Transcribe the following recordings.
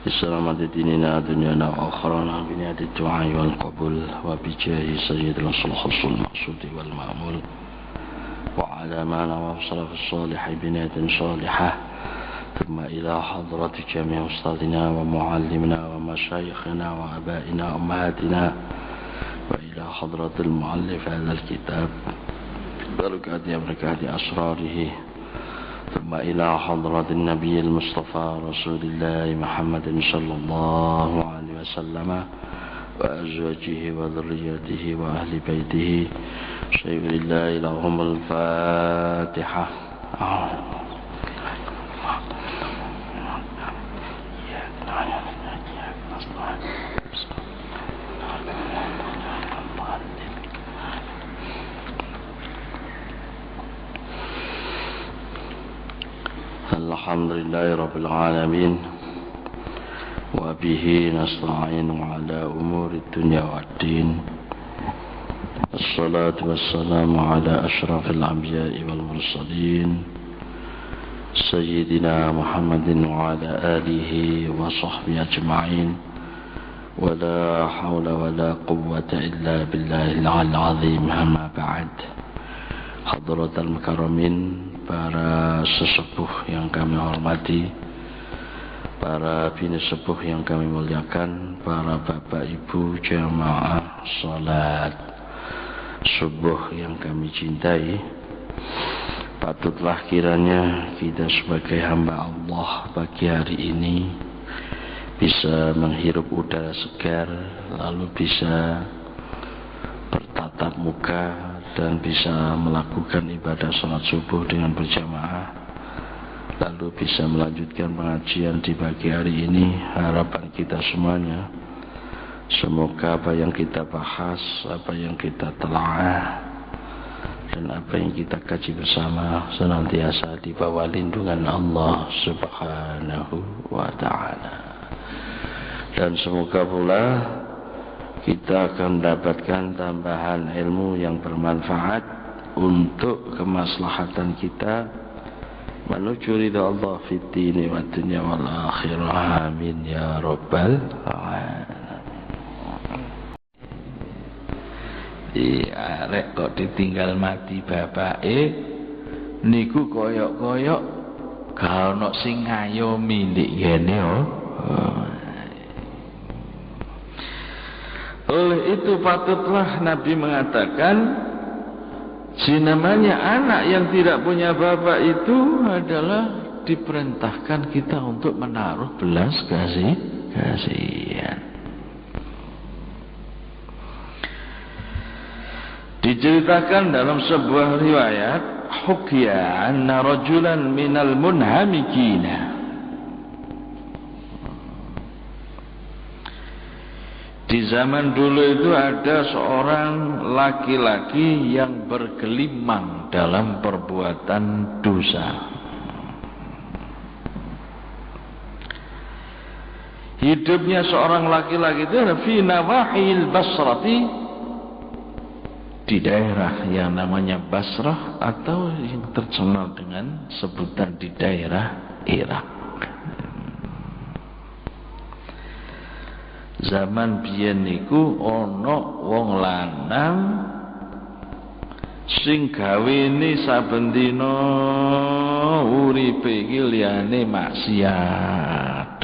بسلامة ديننا دنيانا وآخرنا بنية الدعاء والقبول وبجاه سيد الخلق المقصود والمأمول وعلى ما نوى السلف الصالح بنية صالحة ثم إلى حضرة جميع أستاذنا ومعلمنا ومشايخنا وآبائنا وأمهاتنا وإلى حضرة المؤلف هذا الكتاب بركات أسراره ثم إلى حضرة النبي المصطفى رسول الله محمد صلى الله عليه وسلم وأزواجه وذريته وأهل بيته شيخ الله لهم الفاتحة. Alhamdulillahi Rabbil Alamin wa bihi nasta'inu ala umuri dunya waddin. Assalatu wassalamu ala ashrafil anbiya'i wal mursalin Sayyidina Muhammadin wa ala alihi wa sahbihi ajma'in. Wa la hawla wa la quwwata illa billahil azim. Amma ba'd. Hadratal mukarramin, para sesepuh yang kami hormati, para bini sepuh yang kami muliakan, para bapak ibu jamaah salat subuh yang kami cintai, patutlah kiranya kita sebagai hamba Allah pagi hari ini bisa menghirup udara segar, lalu bisa bertatap muka dan bisa melakukan ibadah salat subuh dengan berjamaah, lalu bisa melanjutkan pengajian di pagi hari ini. Harapan kita semuanya, semoga apa yang kita bahas, apa yang kita telaah, dan apa yang kita kaji bersama senantiasa di bawah lindungan Allah Subhanahu wa ta'ala. Dan semoga pula kita akan mendapatkan tambahan ilmu yang bermanfaat untuk kemaslahatan kita menuju ridha Allah fid dini wad dunya wal akhirah. Amin ya rabbal alamin. Arek kok ditinggal mati bapake niku koyok-koyok gak ono sing ngayomi ndek kene oh. Oleh itu patutlah Nabi mengatakan, si namanya anak yang tidak punya bapak itu adalah diperintahkan kita untuk menaruh belas kasihan. Diceritakan dalam sebuah riwayat, hukiya anna rajulan minal munhamikina. Di zaman dulu itu ada seorang laki-laki yang bergelimang dalam perbuatan dosa. Hidupnya seorang laki-laki itu ada fi nawahil Basrati, di daerah yang namanya Basrah atau yang terkenal dengan sebutan di daerah Irak. Zaman biyen niku ana wong lanang sing gawene saben dina uripe iki liyane maksiat.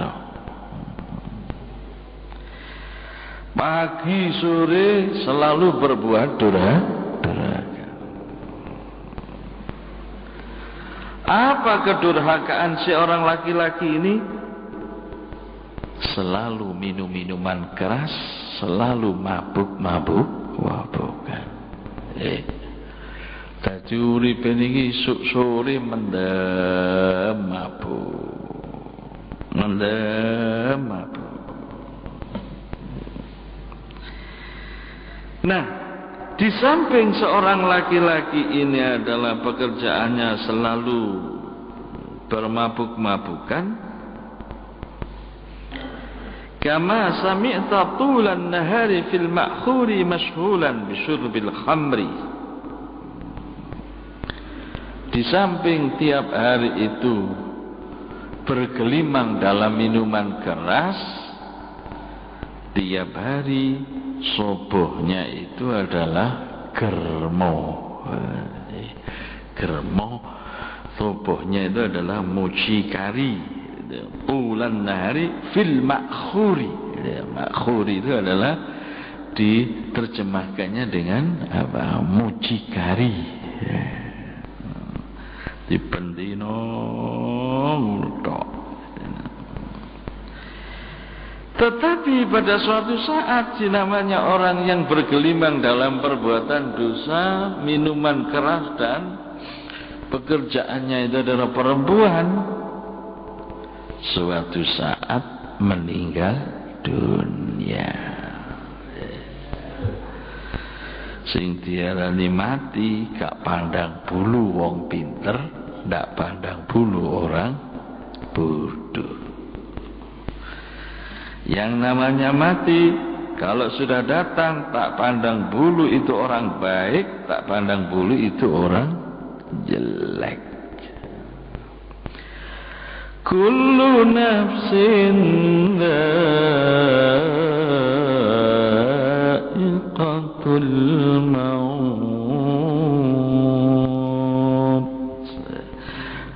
Pagi sore selalu berbuat durhaka. Apa kedurhakaan si orang laki-laki ini? Selalu minum minuman keras, selalu mabuk-mabukan. Dadi uripe niki esuk sore mendem mabuk. Nah, di samping seorang laki-laki ini adalah pekerjaannya selalu bermabuk-mabukan, kama sami'ta tulan nahari fil ma'khuri mashghulan bisyurbil khamri. Di samping tiap hari itu bergelimang dalam minuman keras, tiap hari subuhnya itu adalah germo. Germo subuhnya itu adalah mucikari. Ulan nahari fil makhuri. Makhuri itu adalah diterjemahkannya dengan apa? Mucikari. Dipendino tok. Tetapi pada suatu saat si namanya orang yang bergelimang dalam perbuatan dosa, minuman keras dan pekerjaannya itu adalah perempuan, suatu saat meninggal dunia. Sing diarani mati gak pandang bulu wong pinter, ndak pandang bulu orang bodoh. Yang namanya mati kalau sudah datang tak pandang bulu itu orang baik, tak pandang bulu itu orang jelek. Kullu nafsin dha'iqatul maut.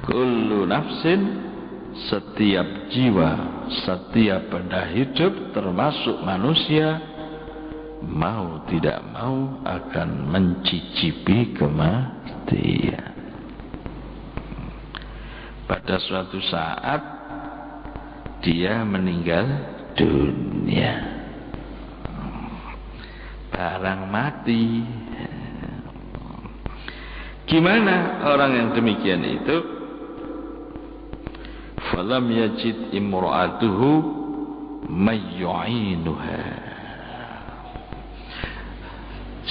Kullu nafsin, setiap jiwa, setiap benda hidup termasuk manusia, mau tidak mau akan mencicipi kematian. Pada suatu saat dia meninggal dunia. Barang mati. Gimana orang yang demikian itu? Falam yajid imra'atuhu mayyu'inuha.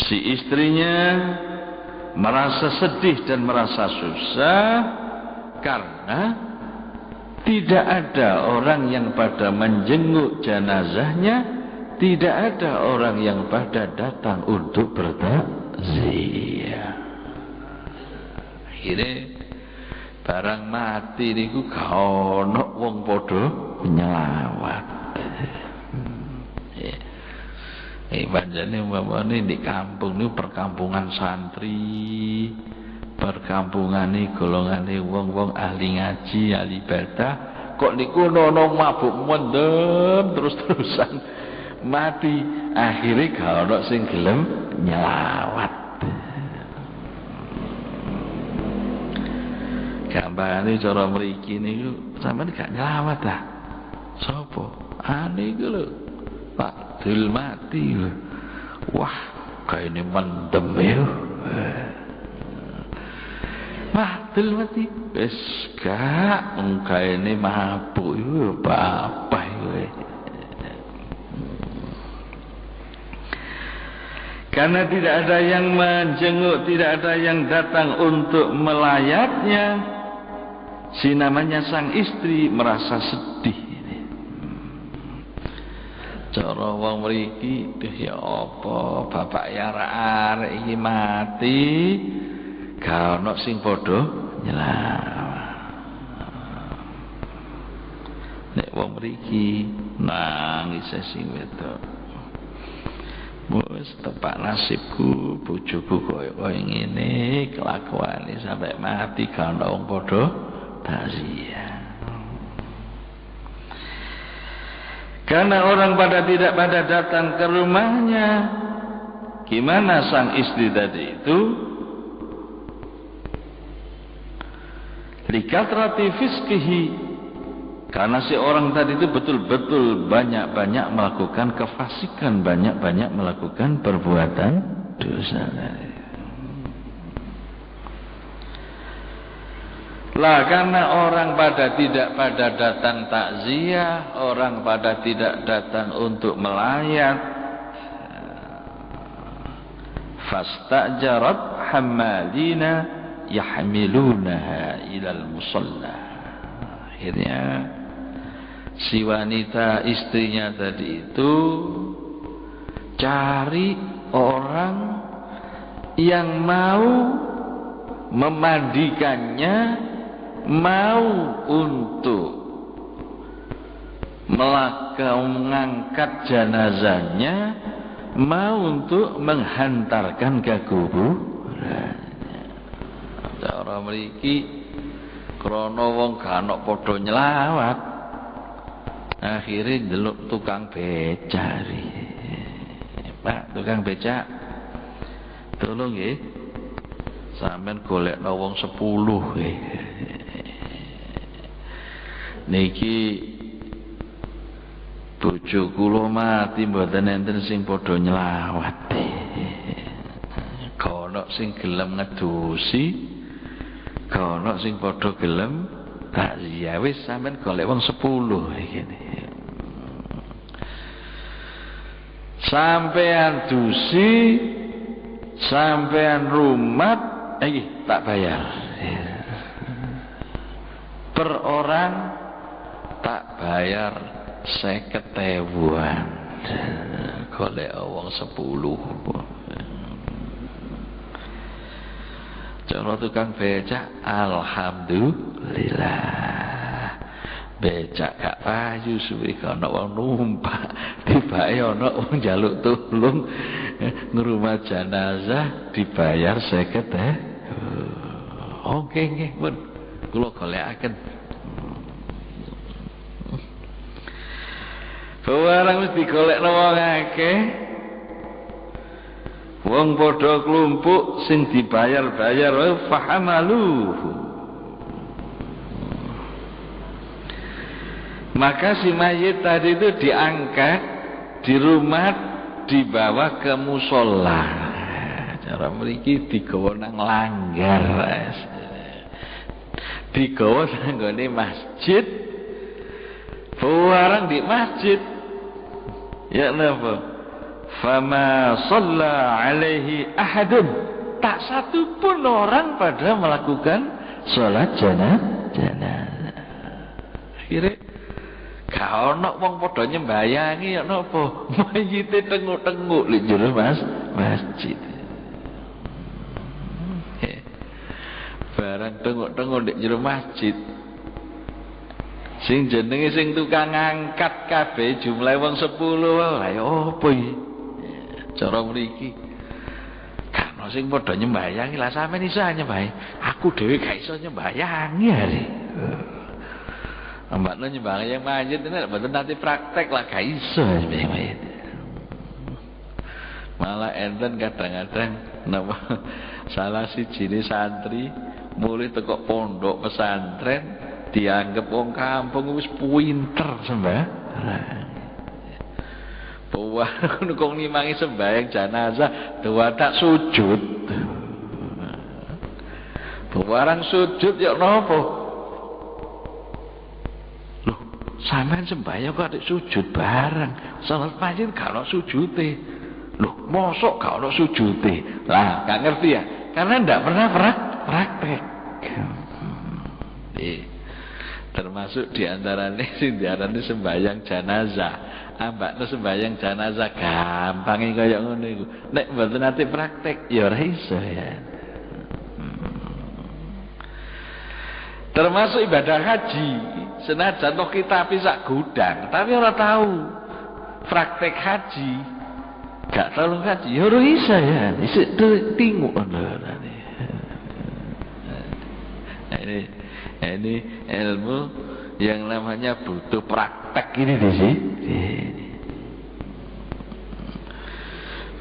Si istrinya merasa sedih dan merasa susah karena tidak ada orang yang pada menjenguk jenazahnya, tidak ada orang yang pada datang untuk bertakziah. Akhirnya barang mati niku gak ono wong padha nyelawat. Panjane umpamane di kampung niku perkampungan santri, perkampungane golongane wong-wong ahli ngaji, ahli ibadah, kok niku ono mabuk mendem terus-terusan mati, akhirnya gak ono sing gelem nyelawat. Gampangane cara mriki niku sampeyan gak nyelawat ta? Sapa? Ane iku lho, Pak Dul mati lho. Wah, kaene mendem ya. Pak Dul mati wis gak kaene mabuk iku apa kowe. Karena tidak ada yang menjenguk, tidak ada yang datang untuk melayatnya, si namanya sang istri merasa sedih. Cara wong mriki, ya apa bapak ya arek iki mati, gak ono sing padha nyelawat. Nek wong mriki nangis sing wedok. Wis tepak nasibku, bojoku koyo ngene, kelakuane sampai mati gak ono wong padha takziah. Karena orang tidak pada datang ke rumahnya. Gimana sang istri tadi itu? Likatrati fiskihi, karena si orang tadi itu betul-betul banyak-banyak melakukan kefasikan, banyak-banyak melakukan perbuatan dosa. Lah karena orang tidak pada datang takziah, orang pada tidak datang untuk melayat, fastajarat hammalina yahmilunaha ilal musalla. Akhirnya si wanita istrinya tadi itu cari orang yang mau memandikannya, mau untuk mengangkat jenazahnya, mau untuk menghantarkan ke kuburan. Cara mriki krana wong gak ana padha nyelawat, akhire ndelok tukang becak. Pak, tukang becak, tolong nggih, sampean golekno wong 10 nggih. Niki bojo kula mati mboten enten sing padha nyelawat. Kono sing gelem ngedusi, kono sing padha gelem takziah. Wis sampean golek wong 10 iki. Sampean dusi, sampean rumat, iki tak bayar. Per orang tak bayar 50.000. Golek wong 10. Cara tukang becak, alhamdulillah. Becak gak payu suwe ana wong numpak, tibake ana wong njaluk tulung ngrumat jenazah dibayar 50.000. Oke nggih, pun kula golekaken. Barang wis digolekno wong akeh, wong padha klumpuk sing dibayar-bayar fahamaluhu. Maka si mayit tadi itu diangkat, dirumat, dibawa ke musola. Cara mriki digawa nang langgar. Digawa nang gone masjid. Barang di masjid. Ya napa? Fama shalla alaihi ahadun. Tak satu pun orang pada melakukan salat jenazah. Akhirnya gak ana wong padha nyembayangi ya napa? Mayite tenguk-tenguk lek jero masjid. Barang tenguk-tenguk lek jero masjid. Sing jenenge sing tukang ngangkat kabeh jumlah wong 10 wae. Ya opo iki? Cara mriki. Gak ana sing padha nyembayangi lah sampeyan iso nyembayangi. Aku dhewe gak iso nyembayangi hari. Mbak nyembang yang mayit ini betul nanti praktek lah gak iso mayit. Malah enten kadang-kadang nama salah siji santri mulai teko pondok pesantren dianggap wong kampung wis pinter sembarang. Bahwa kok nimangi sembahyang jenazah dua tak sujud. Barang sujud ya napa? Sampeyan sembahyang kok atik sujud bareng. Salat mayit gak ono sujute. Loh, mosok gak ono sujute. Lah, gak ngerti ya? Karena ndak pernah praktek. Termasuk diantaranya sing diarani sembahyang jenazah. Ambakno sembahyang jenazah gampang kaya ngono iku. Nek mboten ate praktek ya ora iso ya. Termasuk ibadah haji. Senajan toh kita sak gudang, tapi ora tahu praktek haji. Gak tahu haji, ya ora iso ya. Isih tinguk ngono. Ini ilmu yang namanya butuh praktek ini di sini.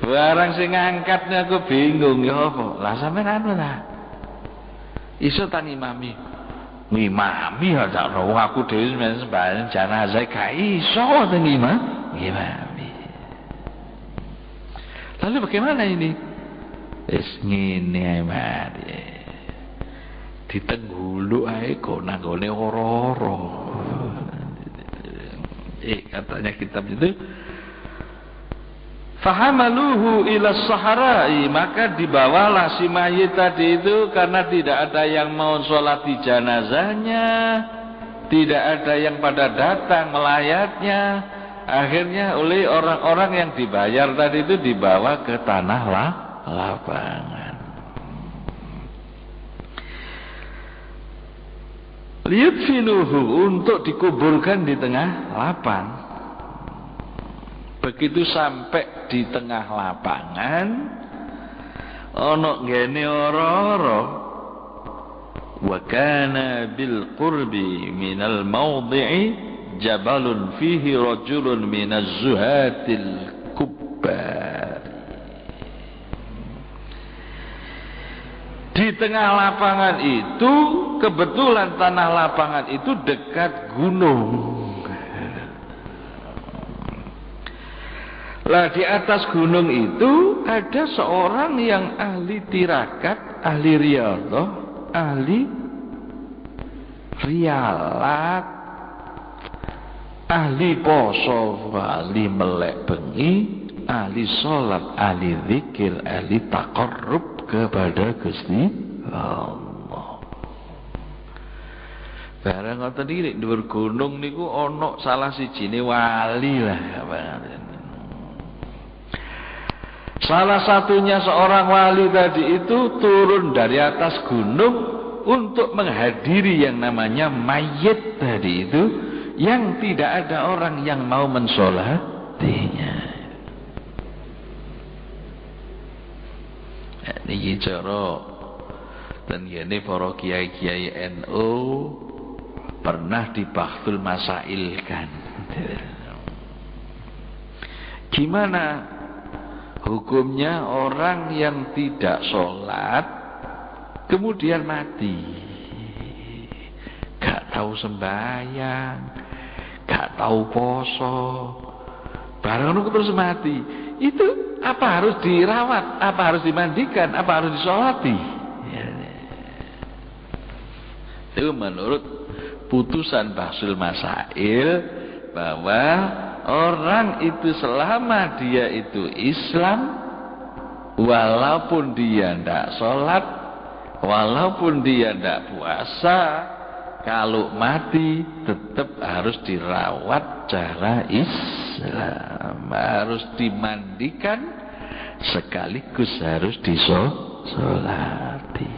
Barang sing ngangkatnya aku bingung ya apa? Lah sampean anu lah. Iso tani mami. Ngimami aja wong aku dhewe sembahyang jenazah gak iso ten ngimami. Lalu bagaimana ini? Wis ngene ae mari. Ditenggulu ae kok nanggone ora-ora. Katanya kitab itu fahamaluhu ila saharai, maka dibawalah si mayit tadi itu karena tidak ada yang mau sholat di jenazahnya, tidak ada yang pada datang melayatnya. Akhirnya oleh orang-orang yang dibayar tadi itu dibawa ke tanah lapangan. Liyudfinuhu, untuk dikuburkan di tengah lapang. Begitu sampai di tengah lapangan, ana ngene ora-ora, wa kana bil qurbi minal mawdi'i jabalun fihi rajulun minaz zuhatil kubbar. Di tengah lapangan itu, kebetulan tanah lapangan itu dekat gunung. Lah di atas gunung itu ada seorang yang ahli tirakat, ahli riyadhah, ahli rialat, ahli poso, ahli melek bengi, ahli sholat, ahli zikir, ahli taqarrub kepada Gusti Allah. Barang ngoten iki nek dhuwur gunung niku ana salah sijine wali lah. Salah satunya seorang wali tadi itu turun dari atas gunung untuk menghadiri yang namanya mayit tadi itu, yang tidak ada orang yang mau mensolatinya. Niki cara dan ini para kiai-kiai NU pernah dibahtul masailkan. Gimana hukumnya orang yang tidak sholat kemudian mati, gak tahu sembahyang, gak tahu poso, barang itu terus mati, itu apa harus dirawat, apa harus dimandikan, apa harus disolati? Itu menurut putusan Bahsul Masail bahwa orang itu selama dia itu Islam, walaupun dia tidak sholat, walaupun dia tidak puasa, kalau mati tetap harus dirawat cara Islam, harus dimandikan sekaligus harus disolati.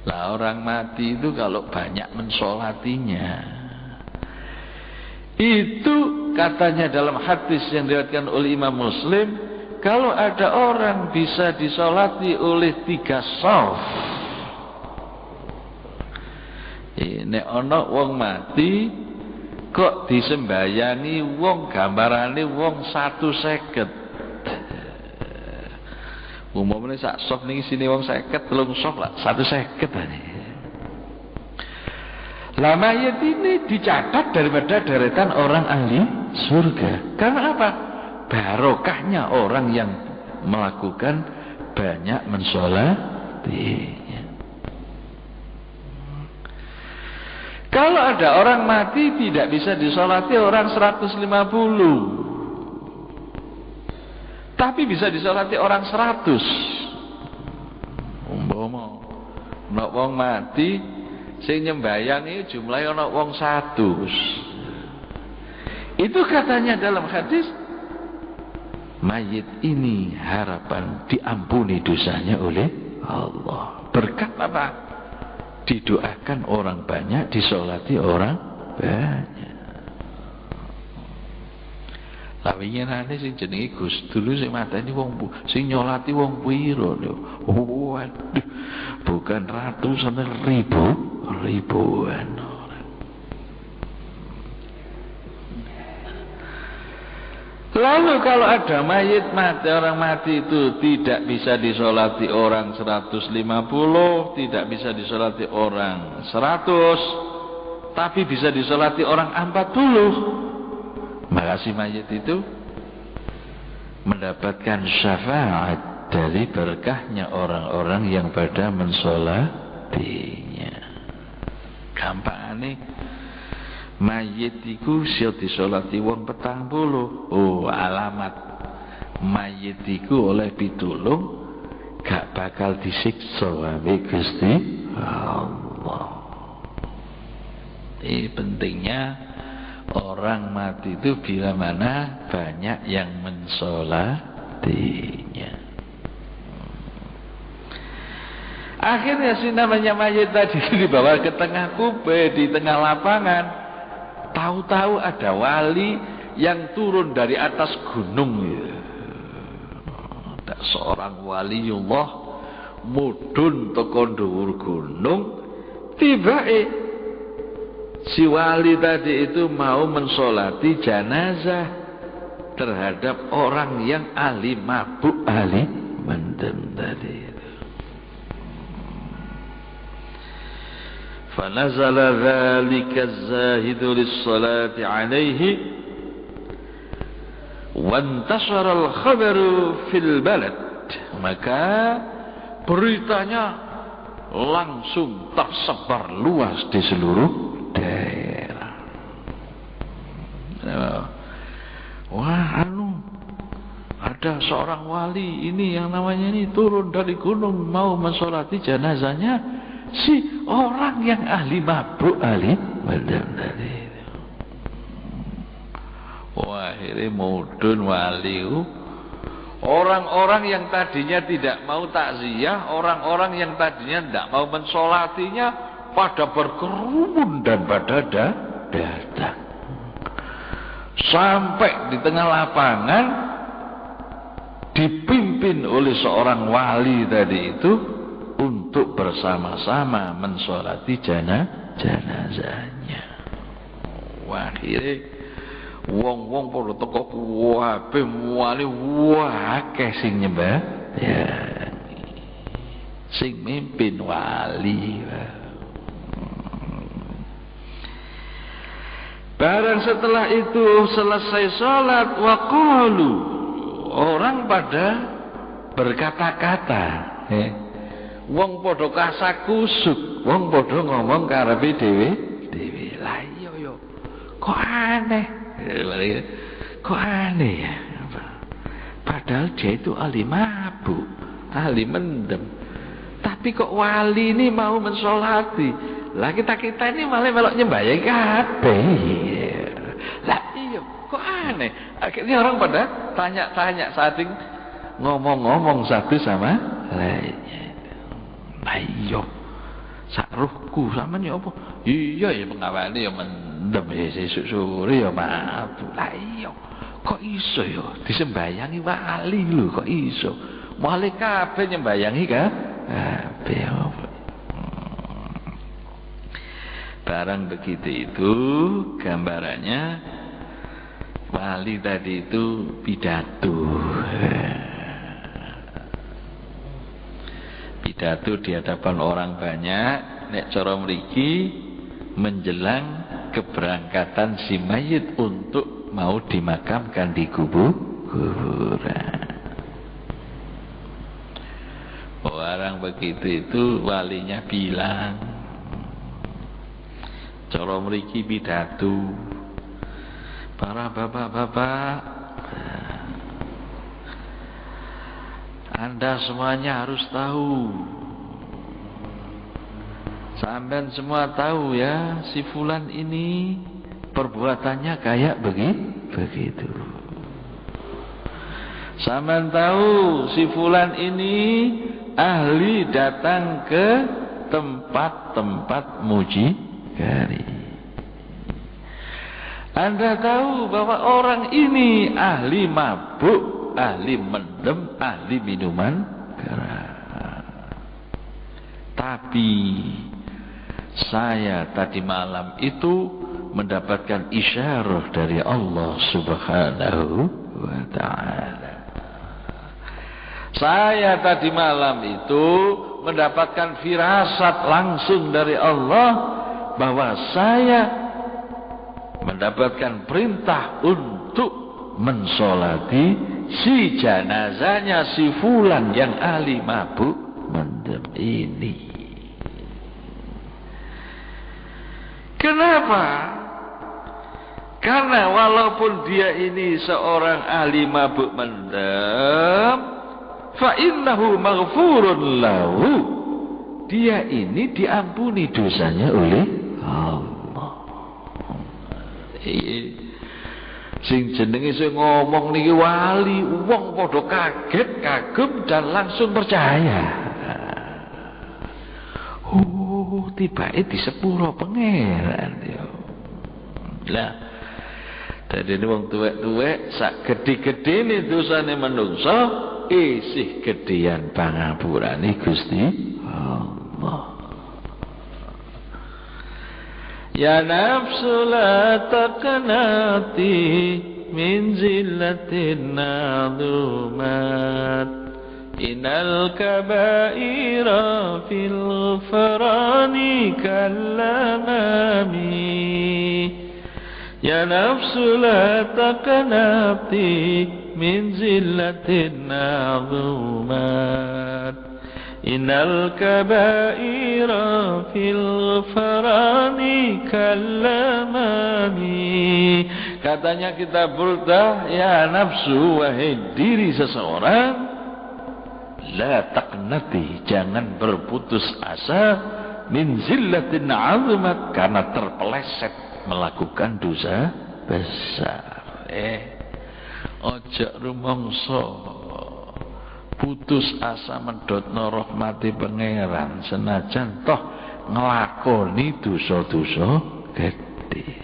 Lah orang mati itu kalau banyak mensolatinya, itu katanya dalam hadis yang diriwayatkan oleh Imam Muslim, kalau ada orang bisa disolati oleh 3 shaf. Nek ana wong mati kok disembayangi wong gambarane wong 150. Umumnya sak shaf ning sini wong 50, 3 shaf lah 150 aja. Lah mayit ini dicatat daripada deretan orang ahli surga. Karena apa? Barokahnya orang yang melakukan banyak mensolatinya. Kalau ada orang mati tidak bisa disolati orang 150, tapi bisa disolati orang 100. Umpama nek wong mati sing nyembayang iki jumlahe ana wong 100. Itu katanya dalam hadis, mayit ini harapan diampuni dosanya oleh Allah. Berkat apa? Didoakan orang banyak, disolati orang banyak. Lah winginane sing jenenge Gus dulu sing mateni wong sing nyolati wong pira lho. Waduh, bukan ratusan, ribuan orang. Lalu kalau ada mayit mati, orang mati itu tidak bisa disolati orang 150, tidak bisa disolati orang 100, tapi bisa disolati orang 40. Maka si mayit itu mendapatkan syafaat dari berkahnya orang-orang yang pada mensolatinya. Gampangane mayit iku sing disolati wong 40. Oh, alamat mayit iku oleh pitulung gak bakal disiksa wae Gusti Allah. Ini pentingnya orang mati itu bila mana banyak yang mensolatinya. Akhirnya si namanya mayit tadi dibawa ke tengah kubur, di tengah lapangan. Tahu-tahu ada wali yang turun dari atas gunung. Ada seorang waliullah mudhun teko dhuwur gunung, tibake si wali tadi itu mau mensolati jenazah terhadap orang yang ahli mabuk, ahli mendem tadi itu. Fanazala dzalika az-zahidu lis-salati alaihi wantashara al-khabaru fil balad. Maka beritanya langsung tersebar luas di seluruh daerah. Wah, ada seorang wali ini yang namanya ini turun dari gunung mau mensolati jenazahnya si orang yang ahli mabuk, ahli mendem tadi. Wah, akhirnya mudun wali. Orang-orang yang tadinya tidak mau takziah, orang-orang yang tadinya tidak mau mensolatinya pada berkerumun dan pada datang. Sampai di tengah lapangan dipimpin oleh seorang wali tadi itu untuk bersama-sama mensolati jenazahnya. Wah, akhirnya wong-wong padha teko kabeh wali akeh sing nyembah ya. Sing mimpin wali. Barang setelah itu selesai sholat waqalu, orang pada berkata-kata, wong padha kasakusuk, wong padha ngomong karepe dhewe. Lah iya yo. Kok aneh? Kok aneh ya? Padahal dia itu ahli mabuk, ahli mendem. Tapi kok wali ini mau mensolati? Lah kita ini malah melok nyembahyang kabeh. Lah iya, kok aneh? Akhirnya orang pada tanya-tanya, saling ngomong-ngomong satu sama lainnya. Lah iya, sakruhku sampean ya apa? Iya ya pengawale ya mendem ya sesuk sore ya mabuk. Lah iya, kok iso ya disembahyangi wali lho, kok iso? Malah kabeh nyembahyangi kabeh. Barang begitu itu gambarannya wali tadi itu pidato di hadapan orang banyak, nek cara mriki menjelang keberangkatan si mayit untuk mau dimakamkan di kuburan. Orang begitu itu walinya bilang, cara mriki pidato, para bapak-bapak, Anda semuanya harus tahu, sampean semua tahu ya, si fulan ini perbuatannya kayak begitu. Sampean tahu si fulan ini ahli datang ke tempat-tempat mucikari. Anda tahu bahwa orang ini ahli mabuk, ahli mendem, ahli minuman keras. Tapi saya tadi malam itu mendapatkan isyarah dari Allah Subhanahu wa ta'ala. Saya tadi malam itu mendapatkan firasat langsung dari Allah bahwa saya mendapatkan perintah untuk mensolati si jenazahnya si fulan yang ahli mabuk mendem ini. Kenapa? Karena walaupun dia ini seorang ahli mabuk mendem, fa innahu maghfurun lahu, dia ini diampuni dosanya oleh Allah. Sing jenenge sing ngomong niki wali, wong padha kaget, kagum dan langsung percaya. Oh, tibake di sepuro pangeran ya. Lah Dadi wong tuwek-tuwek sak gedhe-gedhene dosane manungsa isih gedhean pangapurane Gusti Allah. Ya nafsu la taqnati min zillatin nadumat Innal kabaira fil ghufrani kallamami Ya nafsu la taqnati min zillatin nadumat Innal kabaira fil ghufrani kallamami Katanya kita Burdah, ya nafsu, wahai diri seseorang, la taqnati, jangan berputus asa, min zillatin azumat, karena terpeleset melakukan dosa besar. Ojo rumangsa putus asa medhotno rahmati pangeran senajan toh nglakoni dosa-dosa gedhe.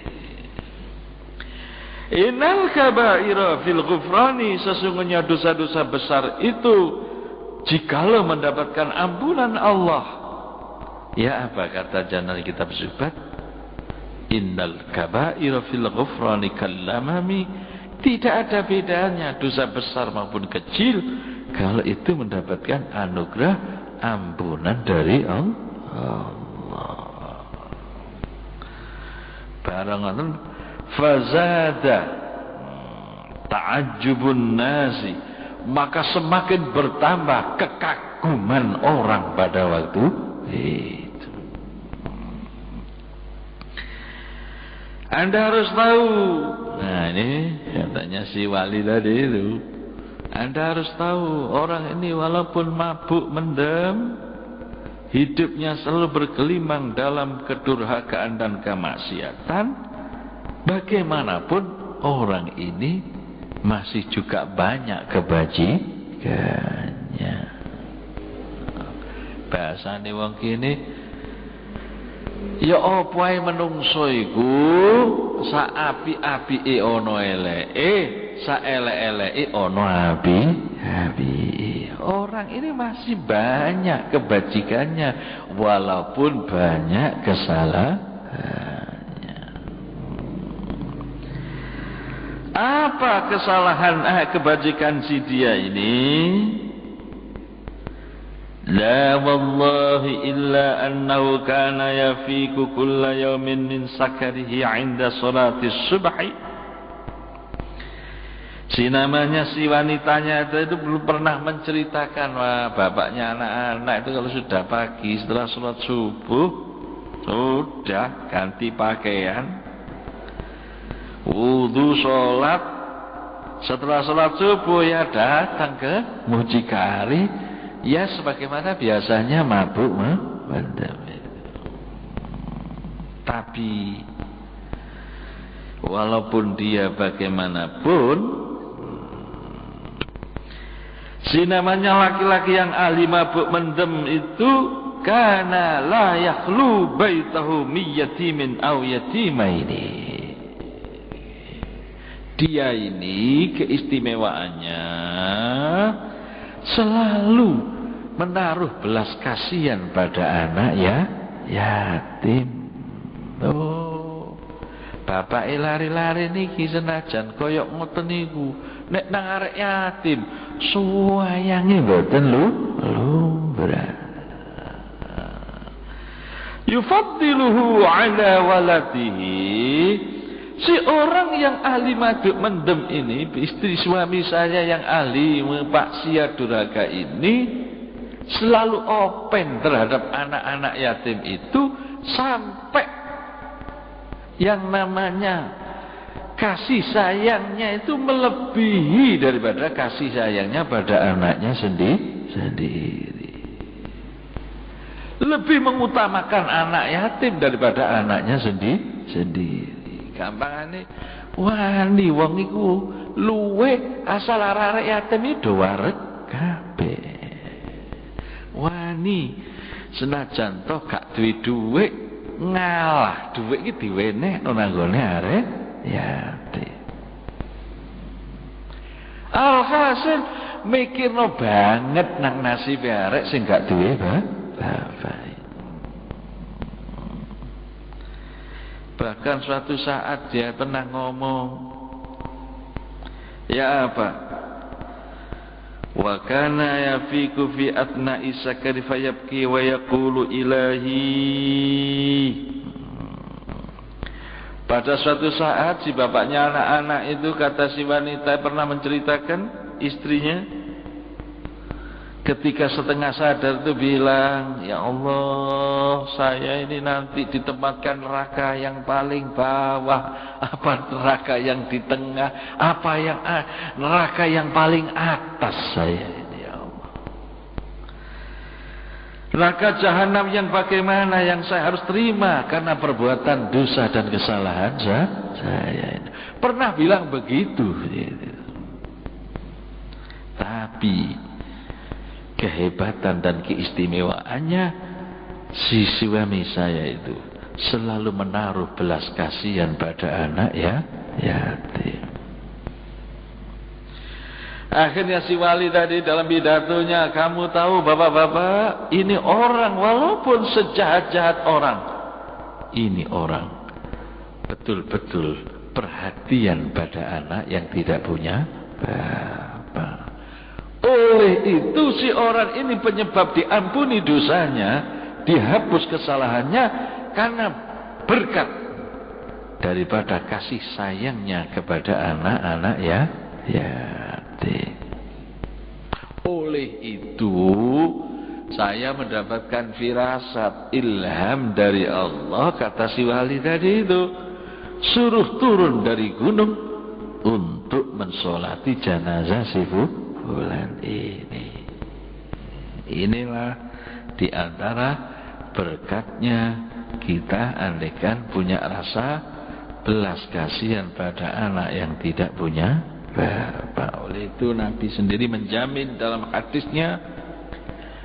Innal kabaira fil ghufrani, sesungguhnya dosa-dosa besar itu jikalau mendapatkan ampunan Allah. Ya apa kata jannah kitab Zubat? Innal kabaira fil ghufrani kallamami, tidak ada bedanya dosa besar maupun kecil kalau itu mendapatkan anugerah ampunan dari Allah. Barangan fazada ta'ajjubun nasi, maka semakin bertambah kekaguman orang pada waktu itu. Anda harus tahu. Nah ini katanya si wali tadi itu, Anda harus tahu orang ini walaupun mabuk mendem, hidupnya selalu bergelimang dalam kedurhakaan dan kemaksiatan, bagaimanapun orang ini masih juga banyak kebajikannya. Bahasane wong kene, ya apa ae menungso iku saapi-apike ana eleke, saelek-eleke ana apike. Orang ini masih banyak kebajikannya walaupun banyak kesalahannya. Apa kesalahan kebajikan si dia ini? La wallahi illa annahu kana yafiku kulla yawmin min sakarihi 'inda salati subhi. Si namanya si wanitanya itu belum pernah menceritakan, wah bapaknya anak-anak itu kalau sudah pagi setelah sholat subuh sudah ganti pakaian, wudu sholat, setelah sholat subuh ya datang ke mucikari, ya sebagaimana biasanya mabuk mendem. Tapi walaupun dia bagaimanapun, si namanya laki-laki yang ahli mabuk mendem itu kana la yakhlu baitahu min yatimin aw yatimaini. Dia ini keistimewaannya selalu menaruh belas kasihan pada anak ya yatim. Oh, bapak lari-lari niki senajan koyok ngoten niku, nek nang arek yatim suwayange mboten lumrah. Yufaddiluhu ala waladihi. Si orang yang ahli mabuk mendem ini, istri suami saya yang ahli maksiat durhaka ini, selalu open terhadap anak-anak yatim itu, sampai yang namanya kasih sayangnya itu melebihi daripada kasih sayangnya pada anaknya sendiri. Lebih mengutamakan anak yatim daripada anaknya sendiri. Gampangane wani wong iku luwe asal arek yatim itu wareg kabeh. Wani senajan toh gak duwe dhuwit, ngalah dhuwit iki diwenehno nang gone arek yatim. Alhasil mikirno banget nang nasib arek sing gak duwe bapak. Bahkan suatu saat dia pernah ngomong, ya apa? Wa kana yafiku fi atna'i sakari fayabki wa yaqulu ilahi. Pada suatu saat si bapaknya anak-anak itu, kata si wanita pernah menceritakan istrinya, ketika setengah sadar itu bilang, ya Allah, saya ini nanti ditempatkan neraka yang paling bawah, apa neraka yang di tengah, apa yang neraka yang paling atas saya ini, ya Allah. Neraka jahanam yang bagaimana yang saya harus terima karena perbuatan dosa dan kesalahan saya ini. Pernah bilang begitu. Tapi kehebatan dan keistimewaannya, si suami saya itu selalu menaruh belas kasihan pada anak yatim. Akhirnya si wali tadi dalam pidatonya, kamu tahu bapak-bapak, ini orang walaupun sejahat-jahat orang, ini orang betul-betul perhatian pada anak yang tidak punya bapak. Oleh itu si orang ini penyebab diampuni dosanya, dihapus kesalahannya karena berkat daripada kasih sayangnya kepada anak-anak yatim. Oleh itu saya mendapatkan firasat, ilham dari Allah, kata si wali tadi itu, suruh turun dari gunung untuk mensolati jenazah si bulan ini. Inilah diantara berkatnya kita andaikan punya rasa belas kasihan pada anak yang tidak punya bapak. Oleh itu Nabi sendiri menjamin dalam hadisnya,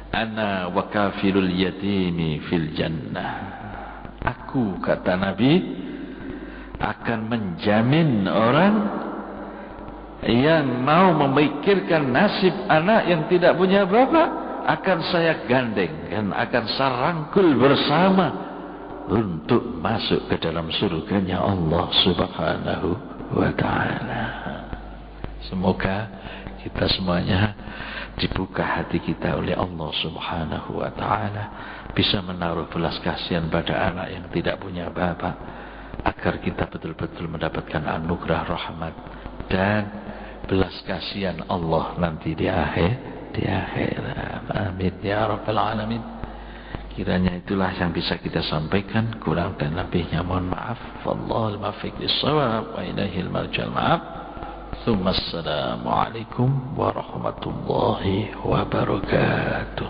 ana wa kafilul yatimi fil jannah. Aku, kata Nabi, akan menjamin orang yang mau memikirkan nasib anak yang tidak punya bapak, akan saya gandeng dan akan saya rangkul bersama untuk masuk ke dalam surganya Allah Subhanahu wa ta'ala. Semoga kita semuanya dibuka hati kita oleh Allah Subhanahu wa ta'ala, bisa menaruh belas kasihan pada anak yang tidak punya bapak, agar kita betul-betul mendapatkan anugerah rahmat dan belas kasihan Allah nanti di akhirat. Amin ya rabbal alamin. Kiranya itulah yang bisa kita sampaikan, kurang dan lebihnya mohon maaf. Wallahul muwaffiq lis-shawab wa ilaihil marja'ul ma'ab. Assalamualaikum warahmatullahi wabarakatuh.